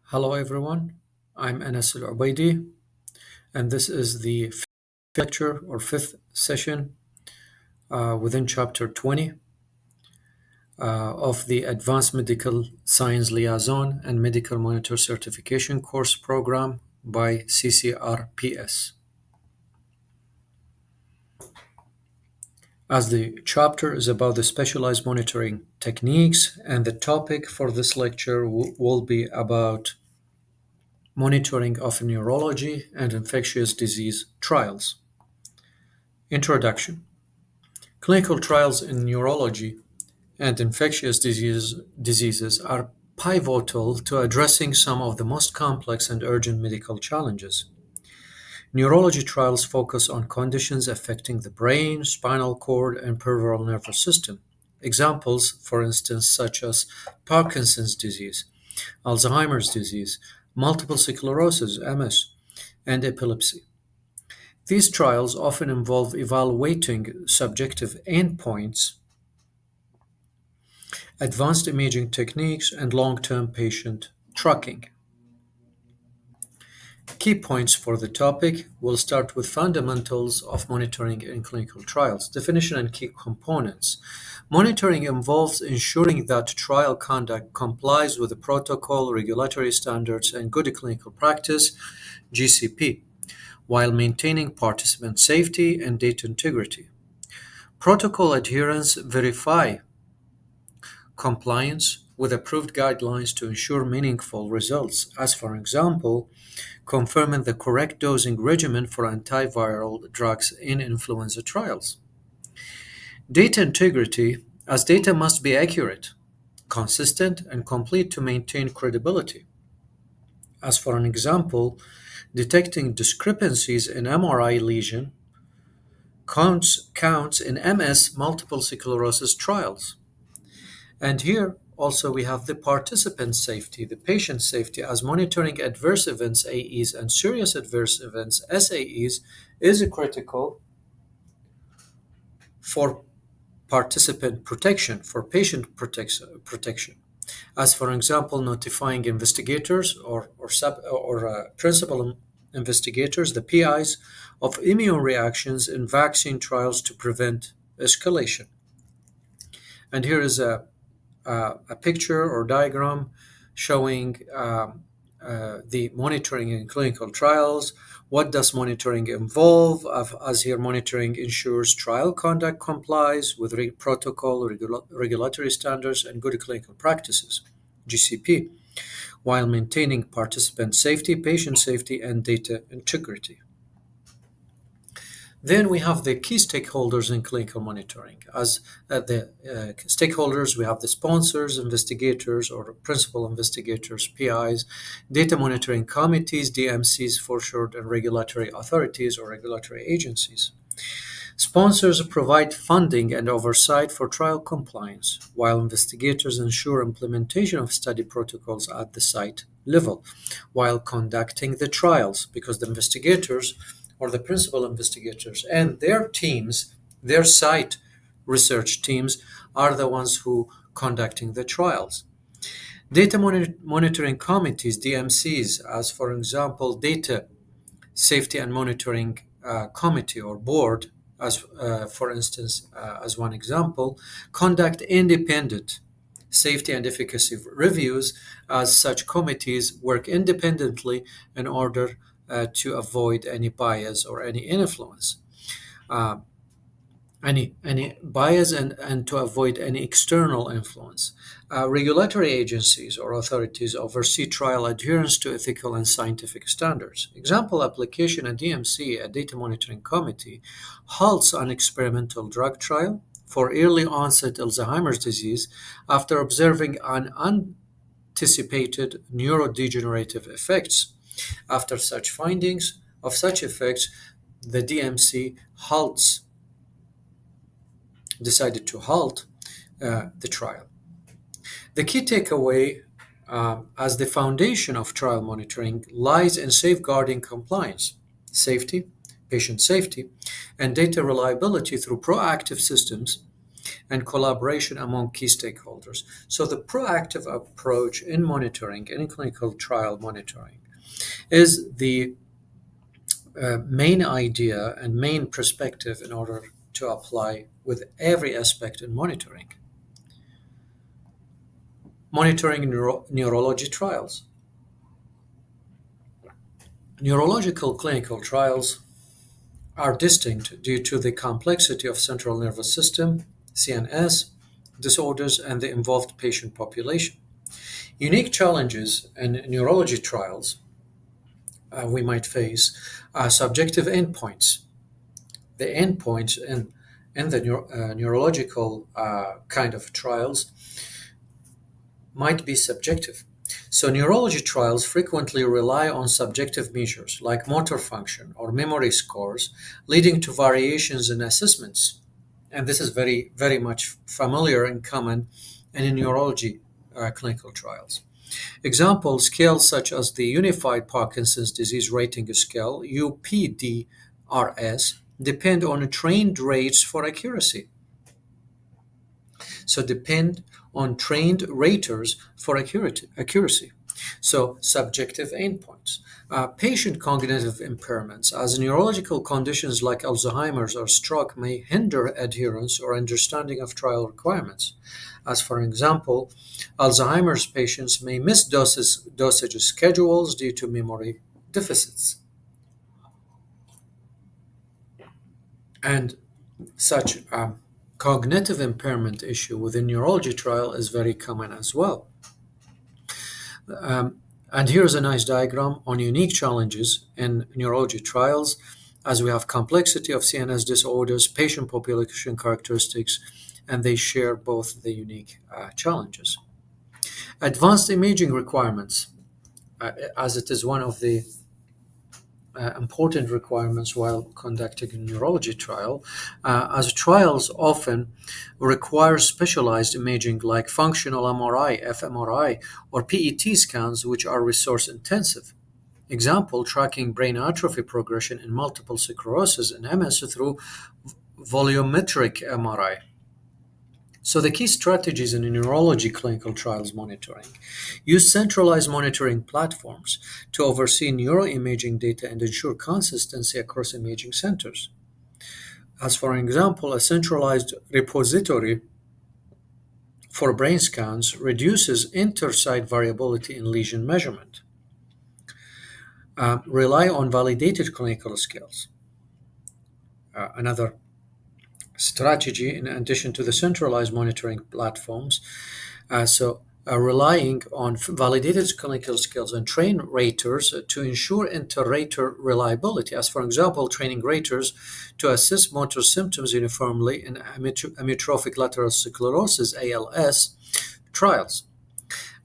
Hello everyone, I'm Anas Al-Ubaidi, and this is the fifth lecture or fifth session within chapter 20 of the Advanced Medical Science Liaison and Medical Monitor Certification course program by CCRPS. As the chapter is about the specialized monitoring techniques, and the topic for this lecture will be about monitoring of neurology and infectious disease trials. Introduction. Clinical trials in neurology and infectious diseases are pivotal to addressing some of the most complex and urgent medical challenges. Neurology trials focus on conditions affecting the brain, spinal cord, and peripheral nervous system. Examples, for instance, such as Parkinson's disease, Alzheimer's disease, multiple sclerosis, MS, and epilepsy. These trials often involve evaluating subjective endpoints, advanced imaging techniques, and long-term patient tracking. Key points for the topic. We'll start with fundamentals of monitoring in clinical trials. Definition and key components. Monitoring involves ensuring that trial conduct complies with the protocol, regulatory standards, and good clinical practice, GCP, while maintaining participant safety and data integrity. Protocol adherence verify compliance with approved guidelines to ensure meaningful results, as for example, confirming the correct dosing regimen for antiviral drugs in influenza trials. Data integrity, as data must be accurate, consistent, and complete to maintain credibility. As for an example, detecting discrepancies in MRI lesion counts in MS multiple sclerosis trials. And here also we have the participant safety, the patient safety, as monitoring adverse events AEs and serious adverse events SAEs is critical for participant protection, for patient protection. As for example, notifying investigators or principal investigators, the PIs, of immune reactions in vaccine trials to prevent escalation. And here is a picture or diagram showing the monitoring in clinical trials. What does monitoring involve? As here, monitoring ensures trial conduct complies with protocol, regulatory standards, and good clinical practices, GCP, while maintaining participant safety, patient safety, and data integrity. Then we have the key stakeholders in clinical monitoring. As the stakeholders, we have the sponsors, investigators, or principal investigators, PIs, data monitoring committees, DMCs for short, and regulatory authorities or regulatory agencies. Sponsors provide funding and oversight for trial compliance, while investigators ensure implementation of study protocols at the site level while conducting the trials, because the investigators or the principal investigators and their teams, their site research teams, are the ones who conducting the trials. Data monitoring committees, DMCs, as for example, Data Safety and Monitoring Committee or Board, as for instance, as one example, conduct independent safety and efficacy reviews, as such committees work independently in order to avoid any bias or any influence. Uh, any bias and to avoid any external influence. Regulatory agencies or authorities oversee trial adherence to ethical and scientific standards. Example application, a DMC, a data monitoring committee, halts an experimental drug trial for early onset Alzheimer's disease after observing an anticipated neurodegenerative effects. After such findings of such effects, the DMC decided to halt the trial. The key takeaway as the foundation of trial monitoring lies in safeguarding compliance, safety, patient safety, and data reliability through proactive systems and collaboration among key stakeholders. So, the proactive approach in monitoring, in clinical trial monitoring, is the main idea and main perspective in order to apply with every aspect in monitoring. Monitoring neurology trials. Neurological clinical trials are distinct due to the complexity of central nervous system, CNS, disorders, and the involved patient population. Unique challenges in neurology trials we might face are subjective endpoints. The endpoints in the neurological kind of trials might be subjective. So, neurology trials frequently rely on subjective measures like motor function or memory scores, leading to variations in assessments. And this is very, very much familiar and common in neurology clinical trials. Example scales such as the Unified Parkinson's Disease Rating Scale, UPDRS, depend on trained rates for accuracy. So depend on trained raters for accuracy. So subjective endpoints. Patient cognitive impairments, as neurological conditions like Alzheimer's or stroke may hinder adherence or understanding of trial requirements. As for example, Alzheimer's patients may miss dosage schedules due to memory deficits. And such cognitive impairment issue within neurology trial is very common as well. And here's a nice diagram on unique challenges in neurology trials, as we have complexity of CNS disorders, patient population characteristics, and they share both the unique challenges. Advanced imaging requirements, as it is one of the important requirements while conducting a neurology trial, as trials often require specialized imaging like functional MRI, fMRI, or PET scans, which are resource intensive. Example, tracking brain atrophy progression in multiple sclerosis and MS through volumetric MRI. So the key strategies in neurology clinical trials monitoring: use centralized monitoring platforms to oversee neuroimaging data and ensure consistency across imaging centers. As for example, a centralized repository for brain scans reduces inter-site variability in lesion measurement. Rely on validated clinical skills. Another strategy, in addition to the centralized monitoring platforms, relying on validated clinical skills and train raters to ensure inter-rater reliability. As for example, training raters to assess motor symptoms uniformly in amyotrophic lateral sclerosis (ALS) trials.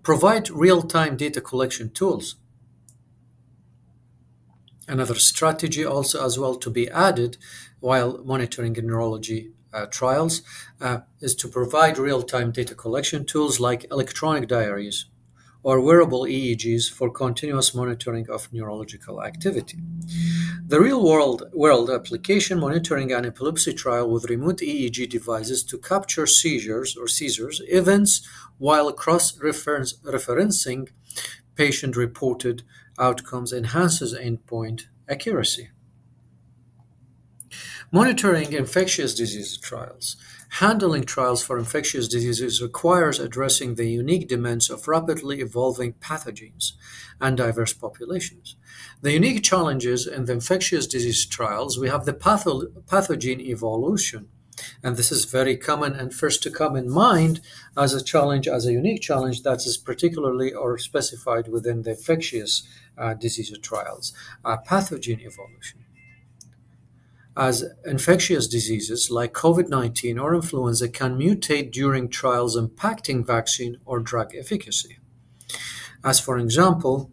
Provide real-time data collection tools. Another strategy also as well to be added while monitoring in neurology trials is to provide real-time data collection tools like electronic diaries or wearable EEGs for continuous monitoring of neurological activity. The real-world application: monitoring an epilepsy trial with remote EEG devices to capture seizures events while cross-referencing patient-reported outcomes enhances endpoint accuracy. Monitoring infectious disease trials. Handling trials for infectious diseases requires addressing the unique demands of rapidly evolving pathogens and diverse populations. The unique challenges in the infectious disease trials: we have the pathogen evolution, and this is very common and first to come in mind as a challenge, as a unique challenge that is particularly or specified within the infectious disease trials. Pathogen evolution, as infectious diseases like COVID-19 or influenza can mutate during trials, impacting vaccine or drug efficacy. As for example,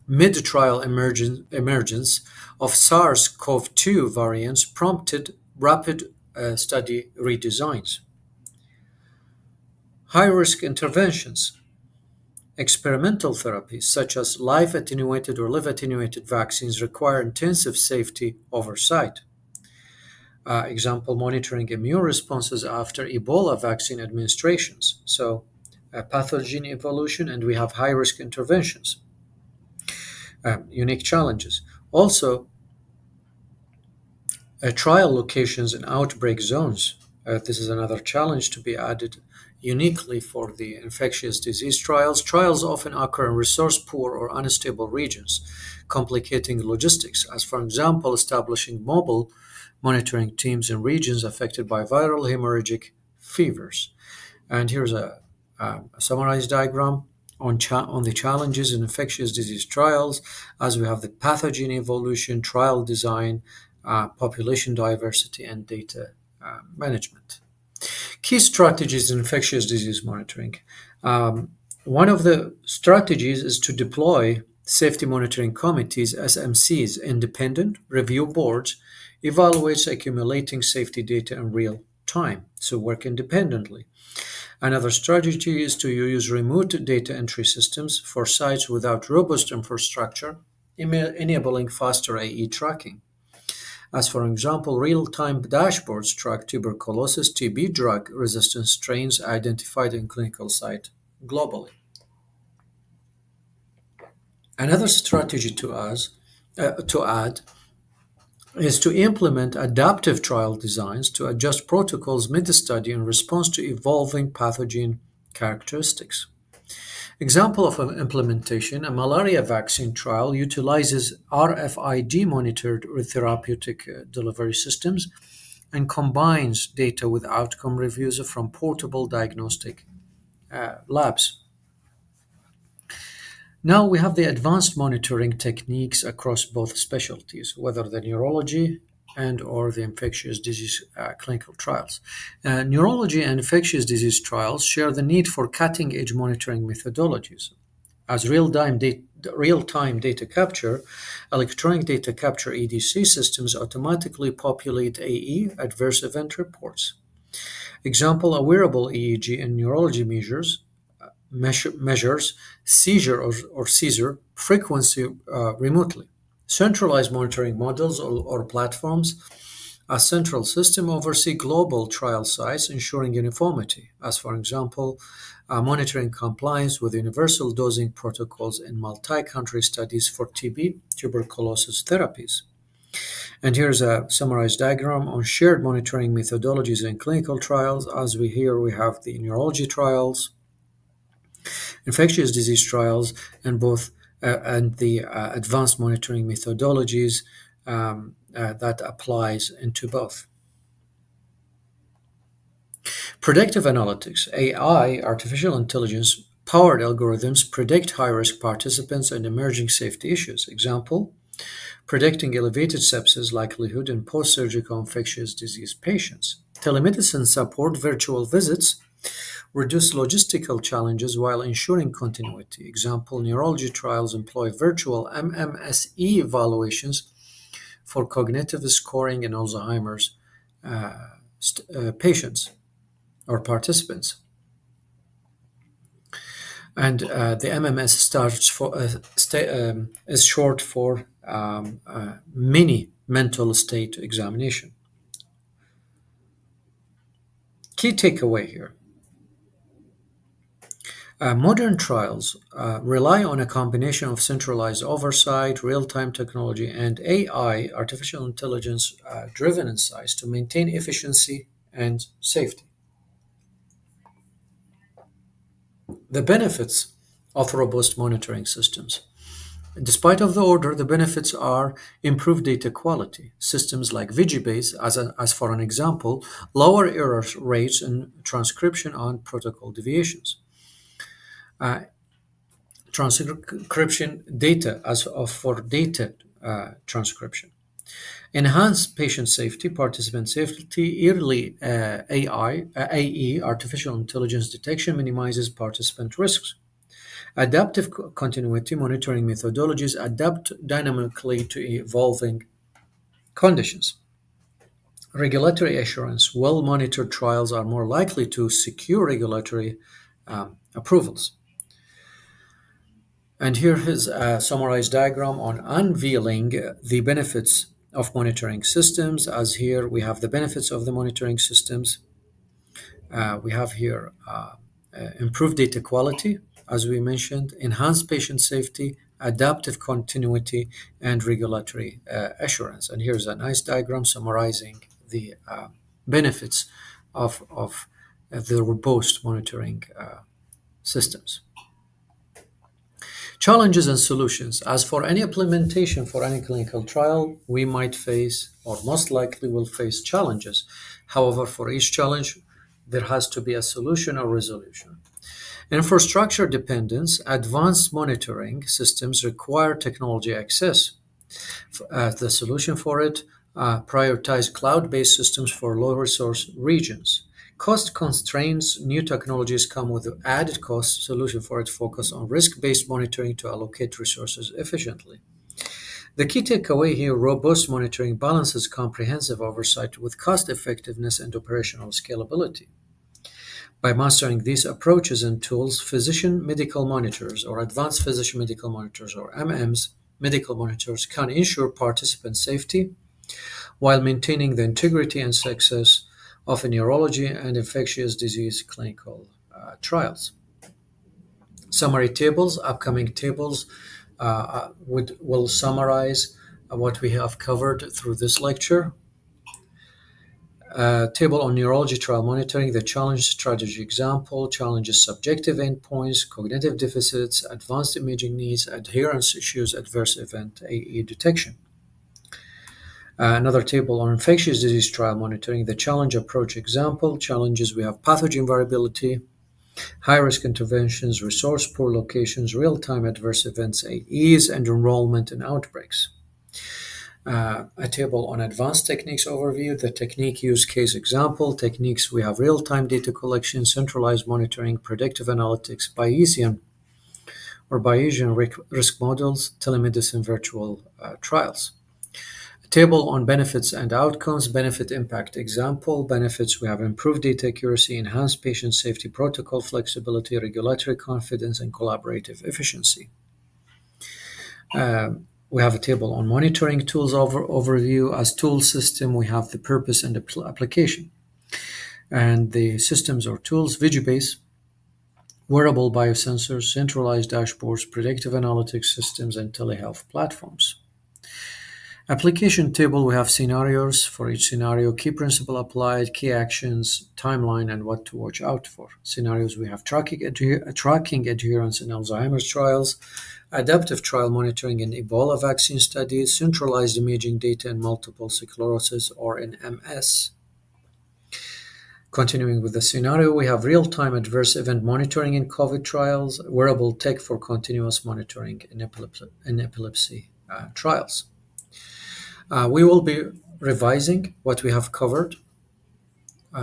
mid-trial emergence of SARS-CoV-2 variants prompted rapid study redesigns. High-risk interventions. Experimental therapies such as live-attenuated or live-attenuated vaccines require intensive safety oversight. Example, monitoring immune responses after Ebola vaccine administrations. So, pathogen evolution, and we have high risk interventions, unique challenges. Also, trial locations and outbreak zones. This is another challenge to be added uniquely for the infectious disease trials. Trials often occur in resource poor or unstable regions, complicating logistics, as, for example, establishing mobile monitoring teams in regions affected by viral hemorrhagic fevers. And here's a summarized diagram on the challenges in infectious disease trials, as we have the pathogen evolution, trial design, population diversity, and data management. Key strategies in infectious disease monitoring. One of the strategies is to deploy safety monitoring committees, SMCs, independent review boards, evaluates accumulating safety data in real time, so work independently. Another strategy is to use remote data entry systems for sites without robust infrastructure, enabling faster AE tracking. As for example, real-time dashboards track tuberculosis, TB drug-resistant strains identified in clinical site globally. Another strategy to add is to implement adaptive trial designs to adjust protocols mid-study in response to evolving pathogen characteristics. Example of an implementation, a malaria vaccine trial utilizes RFID monitored therapeutic delivery systems and combines data with outcome reviews from portable diagnostic labs. Now we have the advanced monitoring techniques across both specialties, whether the neurology and or the infectious disease clinical trials. Neurology and infectious disease trials share the need for cutting-edge monitoring methodologies. As real-time data capture, electronic data capture EDC systems automatically populate AE adverse event reports. Example, a wearable EEG in neurology measures seizure or seizure frequency remotely. Centralized monitoring models or platforms, a central system oversee global trial sites, ensuring uniformity, as for example, monitoring compliance with universal dosing protocols in multi-country studies for TB tuberculosis therapies. And here's a summarized diagram on shared monitoring methodologies in clinical trials. As we have the neurology trials, infectious disease trials, and the advanced monitoring methodologies that applies into both. Predictive analytics, AI, artificial intelligence powered algorithms predict high-risk participants and emerging safety issues. Example, predicting elevated sepsis likelihood in post-surgical infectious disease patients. Telemedicine support virtual visits reduce logistical challenges while ensuring continuity. Example, neurology trials employ virtual MMSE evaluations for cognitive scoring in Alzheimer's patients or participants. And the MMS is short for mini mental state examination. Key takeaway here. Modern trials rely on a combination of centralized oversight, real-time technology, and AI, artificial intelligence driven insights to maintain efficiency and safety. The benefits of robust monitoring systems. Despite of the order, the benefits are improved data quality. Systems like Vigibase, as for an example, lower error rates in transcription on protocol deviations. Transcription data for data transcription. Enhance patient safety, participant safety, early AE, artificial intelligence detection minimizes participant risks. Adaptive continuity monitoring methodologies adapt dynamically to evolving conditions. Regulatory assurance, well-monitored trials are more likely to secure regulatory approvals. And here is a summarized diagram on unveiling the benefits of monitoring systems, as here we have the benefits of the monitoring systems. We have here improved data quality, as we mentioned, enhanced patient safety, adaptive continuity, and regulatory assurance. And here's a nice diagram summarizing the benefits of the robust monitoring systems. Challenges and solutions. As for any implementation for any clinical trial, we might face, or most likely will face, challenges. However, for each challenge, there has to be a solution or resolution. Infrastructure dependence. Advanced monitoring systems require technology access. The solution for it, prioritize cloud-based systems for low-resource regions. Cost constraints. New technologies come with added cost. Solution for it, focus on risk-based monitoring to allocate resources efficiently. The key takeaway here, robust monitoring balances comprehensive oversight with cost effectiveness and operational scalability. By mastering these approaches and tools, physician medical monitors or advanced physician medical monitors or MMs, medical monitors can ensure participant safety while maintaining the integrity and success of neurology and infectious disease clinical trials. Summary tables, upcoming tables will summarize what we have covered through this lecture. Table on neurology trial monitoring, the challenge strategy example, challenges subjective endpoints, cognitive deficits, advanced imaging needs, adherence issues, adverse event AE detection. Another table on infectious disease trial monitoring, the challenge approach example, challenges we have pathogen variability, high-risk interventions, resource poor locations, real-time adverse events AEs, and enrollment in outbreaks. A table on advanced techniques overview, the technique use case example, techniques we have real-time data collection, centralized monitoring, predictive analytics, Bayesian risk models, telemedicine virtual trials. A table on benefits and outcomes, benefit impact example, benefits we have improved data accuracy, enhanced patient safety protocol flexibility, regulatory confidence, and collaborative efficiency. We have a table on monitoring tools overview. As tool system, we have the purpose and application. And the systems or tools, Vigibase, wearable biosensors, centralized dashboards, predictive analytics systems, and telehealth platforms. Application table, we have scenarios. For each scenario, key principle applied, key actions, timeline, and what to watch out for. Scenarios, we have tracking adherence in Alzheimer's trials, adaptive trial monitoring in Ebola vaccine studies, centralized imaging data in multiple sclerosis or in MS. Continuing with the scenario, we have real-time adverse event monitoring in COVID trials, wearable tech for continuous monitoring in epilepsy trials. We will be revising what we have covered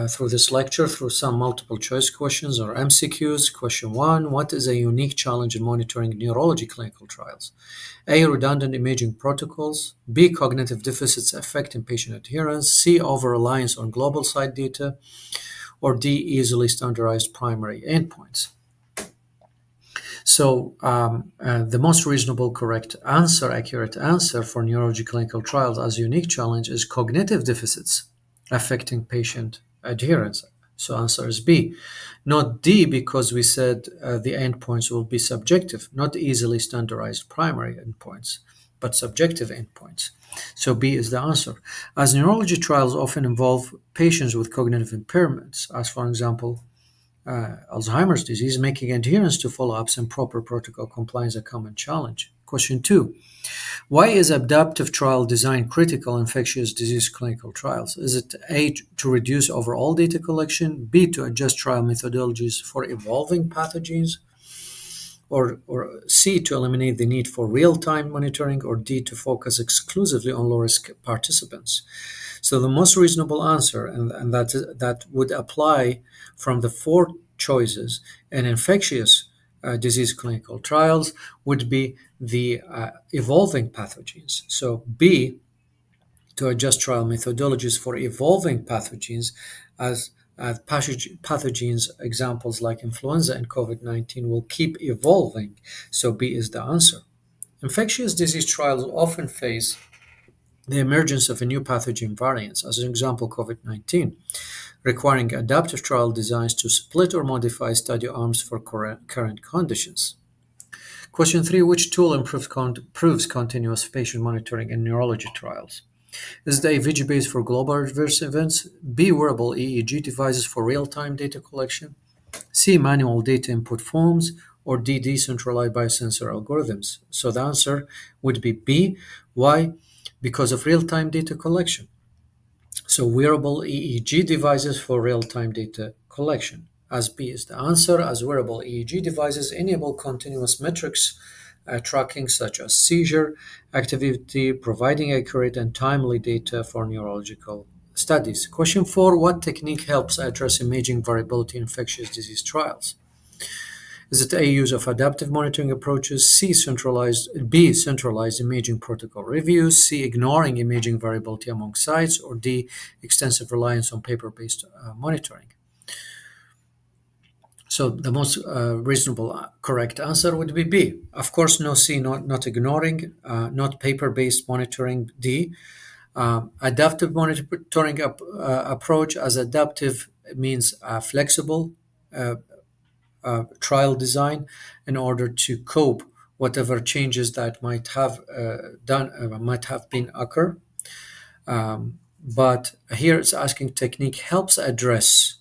through this lecture through some multiple choice questions or MCQs. Question 1, what is a unique challenge in monitoring neurology clinical trials? A, redundant imaging protocols. B, cognitive deficits affecting patient adherence. C, over-reliance on global site data. Or D, easily standardized primary endpoints. So the most reasonable, correct answer, accurate answer for neurology clinical trials as unique challenge is cognitive deficits affecting patient adherence. So answer is B. Not D, because we said the endpoints will be subjective, not easily standardized primary endpoints, but subjective endpoints. So B is the answer. As neurology trials often involve patients with cognitive impairments, as for example, Alzheimer's disease, making adherence to follow-ups and proper protocol compliance a common challenge. Question 2. Why is adaptive trial design critical in infectious disease clinical trials? Is it A, to reduce overall data collection, B, to adjust trial methodologies for evolving pathogens, or C, to eliminate the need for real-time monitoring, or D, to focus exclusively on low-risk participants? So the most reasonable answer, and that would apply from the four choices in infectious disease clinical trials, would be the evolving pathogens. So B, to adjust trial methodologies for evolving pathogens as pathogens, examples like influenza and COVID-19 will keep evolving. So B is the answer. Infectious disease trials often face the emergence of a new pathogen variants, as an example, COVID-19, requiring adaptive trial designs to split or modify study arms for current conditions. Question 3. Which tool improves continuous patient monitoring in neurology trials? Is it A, VG-based for global adverse events, B, wearable EEG devices for real-time data collection, C, manual data input forms, or D, decentralized biosensor algorithms? So the answer would be B. Why? Because of real-time data collection. So wearable EEG devices for real-time data collection. As B is the answer, as wearable EEG devices enable continuous metrics tracking such as seizure activity, providing accurate and timely data for neurological studies. Question 4. What technique helps address imaging variability in infectious disease trials? Is it A, use of adaptive monitoring approaches, B, centralized imaging protocol reviews, C, ignoring imaging variability among sites, or D, extensive reliance on paper-based monitoring? So the most reasonable, correct answer would be B. Of course, no C, not ignoring, not paper-based monitoring, D. Adaptive monitoring approach, as adaptive means flexible trial design in order to cope whatever changes that might have been occur. But here it's asking technique helps address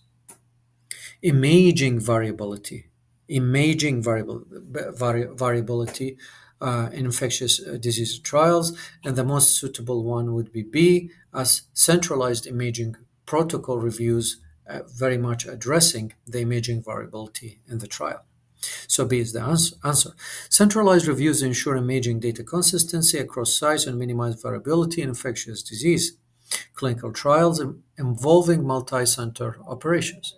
imaging variability, variability in infectious disease trials, and the most suitable one would be B, as centralized imaging protocol reviews, very much addressing the imaging variability in the trial. So B is the answer. Centralized reviews ensure imaging data consistency across sites and minimize variability in infectious disease clinical trials involving multi-center operations.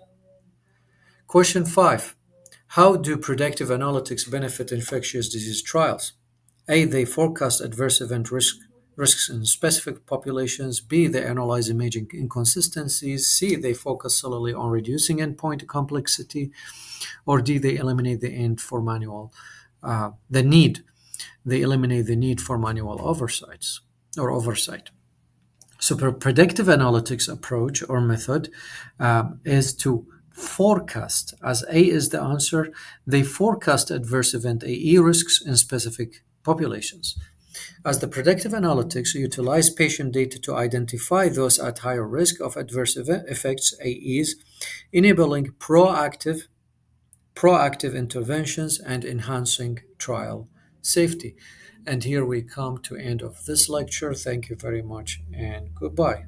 Question 5. How do predictive analytics benefit infectious disease trials? A, they forecast adverse event risks in specific populations. B, they analyze imaging inconsistencies. C, they focus solely on reducing endpoint complexity. Or D, they eliminate the need for manual oversight. So, predictive analytics approach or method is to forecast, as A is the answer, they forecast adverse event AE risks in specific populations. As the predictive analytics utilize patient data to identify those at higher risk of adverse effects, AEs, enabling proactive interventions and enhancing trial safety. And here we come to end of this lecture. Thank you very much and goodbye.